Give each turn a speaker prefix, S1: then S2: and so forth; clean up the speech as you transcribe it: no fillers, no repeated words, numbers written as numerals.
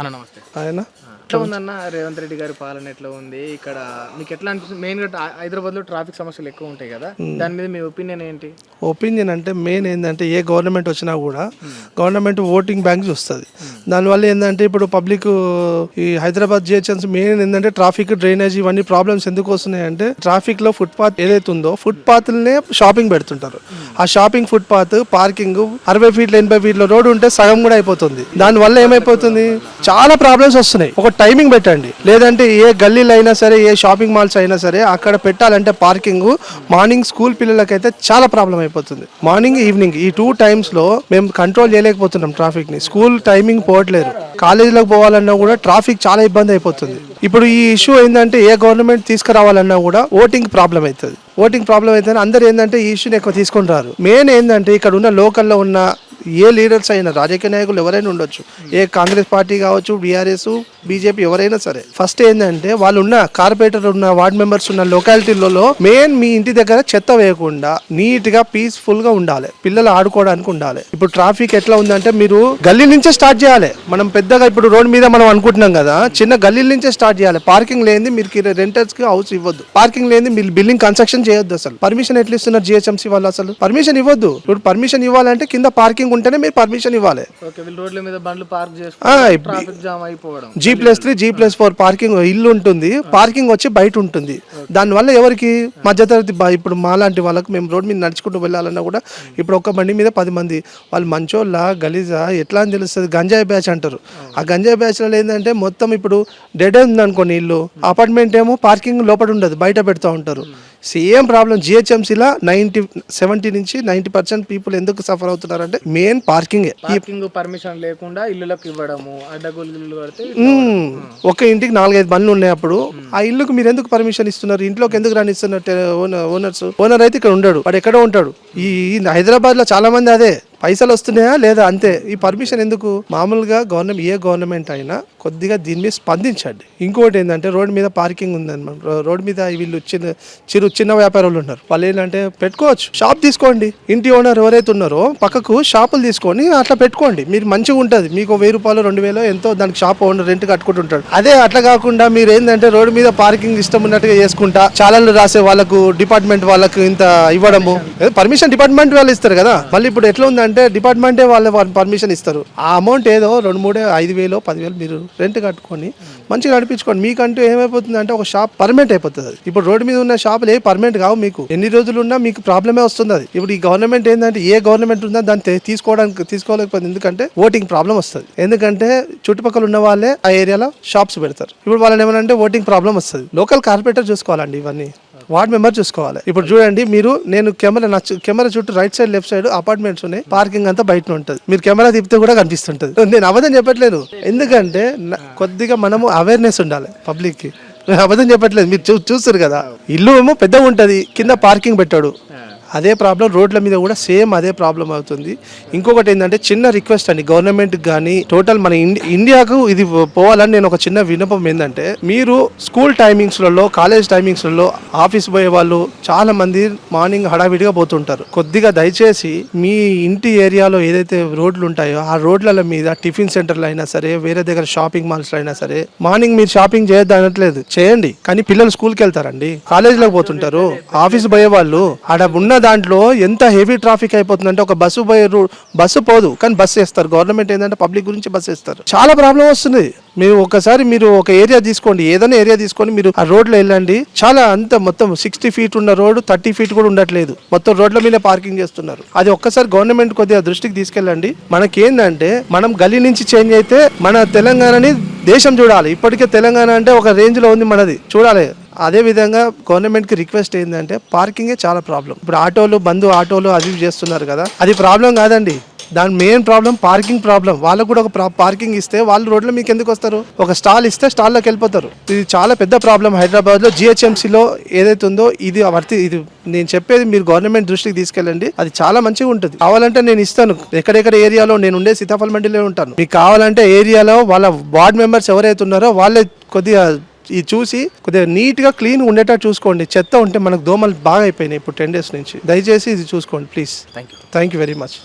S1: అన్న నమస్తే.
S2: ఆయన
S1: ఎట్లా ఉందన్న రేవంత్ రెడ్డి గారి పాలన ఎట్లా ఉంది? ఇక్కడ మీకు ఎట్లా అనిపిస్తుంది? మెయిన్‌గా హైదరాబాద్‌లో ట్రాఫిక్ సమస్యలు ఎక్కువ ఉంటాయి కదా! దాని మీద మీ ఒపీనియన్ ఏంటి?
S2: ఒపీనియన్ అంటే మెయిన్ ఏంటంటే ఏ గవర్నమెంట్ వచ్చినా కూడా గవర్నమెంట్ ఓటింగ్ బ్యాంక్ చూస్తుంది. దానివల్ల ఏంటంటే ఇప్పుడు పబ్లిక్ ఈ హైదరాబాద్ జిహెచ్ఎంసీ మెయిన్ ఏంటంటే ట్రాఫిక్ డ్రైనేజ్ ఇవన్నీ ప్రాబ్లమ్స్ ఎందుకు వస్తున్నాయంటే ట్రాఫిక్లో ఫుట్పాత్ ఏదైతే ఉందో ఫుట్పాత్లనే షాపింగ్ పెడుతుంటారు. ఆ షాపింగ్ ఫుట్పాత్ పార్కింగ్ 60 ఫీట్ల 80 ఫీట్ల రోడ్డు ఉంటే సగం కూడా అయిపోతుంది. దానివల్ల ఏమైపోతుంది చాలా ప్రాబ్లమ్స్ వస్తున్నాయి. ఒక టైమింగ్ పెట్టండి, లేదంటే ఏ గల్లీలు అయినా సరే ఏ షాపింగ్ మాల్స్ అయినా సరే అక్కడ పెట్టాలంటే పార్కింగ్ మార్నింగ్ స్కూల్ పిల్లలకైతే చాలా ప్రాబ్లం అయిపోతుంది. మార్నింగ్ ఈవినింగ్ ఈ 2 టైమ్స్లో మేము కంట్రోల్ చేయలేకపోతున్నాం ట్రాఫిక్ని. స్కూల్ టైమింగ్ పోవట్లేదు, కాలేజీలకు పోవాలన్నా కూడా ట్రాఫిక్ చాలా ఇబ్బంది అయిపోతుంది. ఇప్పుడు ఈ ఇష్యూ ఏంటంటే ఏ గవర్నమెంట్ తీసుకురావాలన్నా కూడా ఓటింగ్ ప్రాబ్లం అవుతుంది. ఓటింగ్ ప్రాబ్లం అయితే అందరూ ఏంటంటే ఈ ఇష్యూని ఎక్కువ తీసుకొని రారు. మెయిన్ ఏంటంటే ఇక్కడ ఉన్న లోకల్లో ఉన్న ఏ లీడర్స్ అయినా రాజకీయ నాయకులు ఎవరైనా ఉండొచ్చు, ఏ కాంగ్రెస్ పార్టీ కావచ్చు, బీఆర్ఎస్, బీజేపీ ఎవరైనా సరే, ఫస్ట్ ఏంటంటే వాళ్ళు ఉన్న కార్పొరేటర్ ఉన్న వార్డ్ మెంబర్స్ ఉన్న లొకాలిటీలలో మెయిన్ మీ ఇంటి దగ్గర చెత్త వేయకుండా నీట్ గా పీస్ఫుల్ గా ఉండాలి, పిల్లలు ఆడుకోవడానికి ఉండాలి. ఇప్పుడు ట్రాఫిక్ ఎట్లా ఉందంటే మీరు గల్లీ నుంచే స్టార్ట్ చేయాలి. మనం పెద్దగా ఇప్పుడు రోడ్ మీద మనం అనుకుంటున్నాం కదా, చిన్న గల్లీ నుంచే స్టార్ట్ చేయాలి. పార్కింగ్ లేని మీరు రెంటర్స్ కి హౌస్ ఇవ్వద్దు, పార్కింగ్ లేని మీరు బిల్డింగ్ కన్స్ట్రక్షన్ చేయొద్దు. అసలు పర్మిషన్ ఎట్లా ఇస్తున్నారు జిహెచ్ఎంసీ వాళ్ళు? అసలు పర్మిషన్ ఇవ్వద్దు. ఇప్పుడు పర్మిషన్ ఇవ్వాలంటే కింద పార్కింగ్ ఉంటేనే మీరు పర్మిషన్ ఇవ్వాలి.
S1: రోడ్ల మీద బండ్లు పార్క్ చేసుకుంటే ట్రాఫిక్ జామ్ అయిపోవడం.
S2: G+3 G+4 పార్కింగ్ ఇల్లు ఉంటుంది, పార్కింగ్ వచ్చి బయట ఉంటుంది. దానివల్ల ఎవరికి మధ్యతరగతి ఇప్పుడు మాలాంటి వాళ్ళకు మేము రోడ్ మీద నడుచుకుంటూ వెళ్ళాలన్నా కూడా ఇప్పుడు ఒక బండి మీద 10 మంది వాళ్ళు మంచోళ్ళ గలీజా ఎట్లా అని తెలుస్తుంది? గంజాయి బ్యాచ్ అంటారు. ఆ గంజాయి బ్యాచ్లో ఏంటంటే మొత్తం ఇప్పుడు డెడ్ ఉంది అనుకోండి ఇల్లు, అపార్ట్మెంట్ ఏమో పార్కింగ్ లోపల ఉండదు, బయట పెడుతూ ఉంటారు. సేమ్ ప్రాబ్లం జిహెచ్ఎంసీలో 70 నుంచి 90% పీపుల్ ఎందుకు సఫర్ అవుతున్నారంటే మెయిన్ పార్కింగ్
S1: పర్మిషన్ లేకుండా ఇల్లులకు ఇవ్వడము, అడ్డగోలు కడితే
S2: ఒక ఇంటికి 4-5 బండ్లు ఉన్నాయి. అప్పుడు ఆ ఇల్లుకు మీరు ఎందుకు పర్మిషన్ ఇస్తున్నారు? ఇంట్లోకి ఎందుకు రానిస్తున్నారు? ఓనర్ అయితే ఇక్కడ ఉండడు, వాడు ఎక్కడో ఉంటాడు. ఈ హైదరాబాద్ లో చాలా మంది అదే పైసలు వస్తున్నాయా లేదా అంతే. ఈ పర్మిషన్ ఎందుకు? మామూలుగా ఏ గవర్నమెంట్ అయినా కొద్దిగా దీని మీద స్పందించండి. ఇంకోటి ఏంటంటే రోడ్ మీద పార్కింగ్ ఉందన్నమాట, రోడ్ మీద వీళ్ళు చిన్న వ్యాపారులు ఉన్నారు, వాళ్ళు ఏంటంటే పెట్టుకోవచ్చు, షాప్ తీసుకోండి. ఇంటి ఓనర్ ఎవరైతే ఉన్నారో పక్కకు షాపులు తీసుకొని అట్లా పెట్టుకోండి, మీరు మంచిగా ఉంటుంది. మీకు 1000 రూపాయలు 2000 ఎంతో దానికి షాప్ ఓనర్ రెంట్ కట్టుకుంటుంటాడు. అదే అట్లా కాకుండా మీరు ఏంటంటే రోడ్ మీద పార్కింగ్ ఇష్టం ఉన్నట్టుగా చేసుకుంటా చాలాలు రాసే వాళ్ళకు డిపార్ట్మెంట్ వాళ్ళకు ఇంత ఇవ్వడము, పర్మిషన్ డిపార్ట్మెంట్ వాళ్ళు ఇస్తారు కదా. మళ్ళీ ఇప్పుడు ఎట్లా ఉందంటే డిపార్ట్మెంటే వాళ్ళు పర్మిషన్ ఇస్తారు. ఆ అమౌంట్ ఏదో 2-3 5,000 10,000 మీరు రెంట్ కట్టుకొని మంచిగా నడిపించుకోండి. మీకంటూ ఏమైపోతుంది అంటే ఒక షాప్ పర్మనెంట్ అయిపోతుంది. ఇప్పుడు రోడ్డు మీద ఉన్న షాపులు ఏ పర్మనెంట్ కావు, మీకు ఎన్ని రోజులు ఉన్నా మీకు ప్రాబ్లమే వస్తుంది. అది ఇప్పుడు ఈ గవర్నమెంట్ ఏంటంటే ఏ గవర్నమెంట్ ఉందో దాన్ని తీసుకోలేకపోతుంది. ఎందుకంటే ఓటింగ్ ప్రాబ్లం వస్తుంది. ఎందుకంటే చుట్టుపక్కల ఉన్న వాళ్ళే ఆ ఏరియాలో షాప్స్ పెడతారు. ఇప్పుడు వాళ్ళని ఏమనంటే ఓటింగ్ ప్రాబ్లం వస్తుంది. లోకల్ కార్పొరేటర్ చూసుకోవాలండి, ఇవన్నీ వార్డ్ మెంబర్ చూసుకోవాలి. ఇప్పుడు చూడండి నేను కెమెరా చుట్టూ right side left side apartments ఉన్నాయి, పార్కింగ్ అంతా బయట ఉంటుంది. మీరు కెమెరా తిప్పితే కూడా కనిపిస్తుంటది. నేను అబద్ధం చెప్పట్లేదు, ఎందుకంటే కొద్దిగా మనము అవేర్నెస్ ఉండాలి పబ్లిక్ కి. అబద్ధం చెప్పట్లేదు, మీరు చూస్తారు కదా, ఇల్లు ఏమో పెద్దగా ఉంటది, కింద పార్కింగ్ పెట్టాడు. అదే ప్రాబ్లం రోడ్ల మీద కూడా సేమ్ అదే ప్రాబ్లం అవుతుంది. ఇంకొకటి ఏంటంటే చిన్న రిక్వెస్ట్ అండి గవర్నమెంట్ కానీ టోటల్ మన ఇండియాకు ఇది పోవాలని నేను ఒక చిన్న విన్నపం ఏంటంటే, మీరు స్కూల్ టైమింగ్స్లలో కాలేజ్ టైమింగ్స్లలో ఆఫీస్ పోయే వాళ్ళు చాలా మంది మార్నింగ్ హడావిడిగా పోతుంటారు. కొద్దిగా దయచేసి మీ ఇంటి ఏరియాలో ఏదైతే రోడ్లు ఉంటాయో ఆ రోడ్ల మీద టిఫిన్ సెంటర్లు అయినా సరే, వేరే దగ్గర షాపింగ్ మాల్స్ అయినా సరే, మార్నింగ్ మీరు షాపింగ్ చేయొద్దు అనట్లేదు, చేయండి. కానీ పిల్లలు స్కూల్కి వెళ్తారండి, కాలేజీలోకి పోతుంటారు, ఆఫీస్ పోయే వాళ్ళు ఆడ ఉన్న దాంట్లో ఎంత హెవీ ట్రాఫిక్ అయిపోతుందంటే ఒక బస్సు పోదు కానీ బస్సు వేస్తారు. గవర్నమెంట్ ఏంటంటే పబ్లిక్ గురించి బస్సు వేస్తారు. చాలా ప్రాబ్లం వస్తుంది. మీరు ఒక ఏరియా తీసుకోండి, ఏదైనా ఏరియా తీసుకొని మీరు ఆ రోడ్లో వెళ్ళండి, చాలా అంత మొత్తం 60 ఫీట్ ఉన్న రోడ్డు 30 ఫీట్ కూడా ఉండట్లేదు, మొత్తం రోడ్ల మీద పార్కింగ్ చేస్తున్నారు. అది ఒక్కసారి గవర్నమెంట్ కొద్దిగా దృష్టికి తీసుకెళ్ళండి. మనకేందంటే మనం గల్లీ నుంచి చేంజ్ అయితే మన తెలంగాణని దేశం చూడాలి. ఇప్పటికే తెలంగాణ అంటే ఒక రేంజ్ లో ఉంది మనది, చూడాలి. అదే విధంగా గవర్నమెంట్కి రిక్వెస్ట్ ఏంటంటే పార్కింగే చాలా ప్రాబ్లం. ఇప్పుడు ఆటోలు అది చేస్తున్నారు కదా, అది ప్రాబ్లం కాదండి. దాని మెయిన్ ప్రాబ్లం పార్కింగ్ ప్రాబ్లం. వాళ్ళకు కూడా ఒక పార్కింగ్ ఇస్తే వాళ్ళు రోడ్ల మీకు ఎందుకు వస్తారు? ఒక స్టాల్ ఇస్తే స్టాల్లోకి వెళ్ళిపోతారు. ఇది చాలా పెద్ద ప్రాబ్లం హైదరాబాద్లో జిహెచ్ఎంసీలో ఏదైతే ఉందో. ఇది నేను చెప్పేది మీరు గవర్నమెంట్ దృష్టికి తీసుకెళ్ళండి, అది చాలా మంచిగా ఉంటుంది. కావాలంటే నేను ఇస్తాను, ఎక్కడెక్కడ ఏరియాలో నేను ఉండే సీతాఫల్ మండిలో ఉంటాను. మీకు కావాలంటే ఏరియాలో వాళ్ళ వార్డ్ మెంబర్స్ ఎవరైతే ఉన్నారో వాళ్ళే కొద్దిగా ఇది చూసి కొద్దిగా నీట్గా క్లీన్ ఉండేటట్టు చూసుకోండి. చెత్త ఉంటే మనకు దోమలు బాగా అయిపోయినాయి ఇప్పుడు 10 days నుంచి. దయచేసి ఇది చూసుకోండి please. Thank you very much.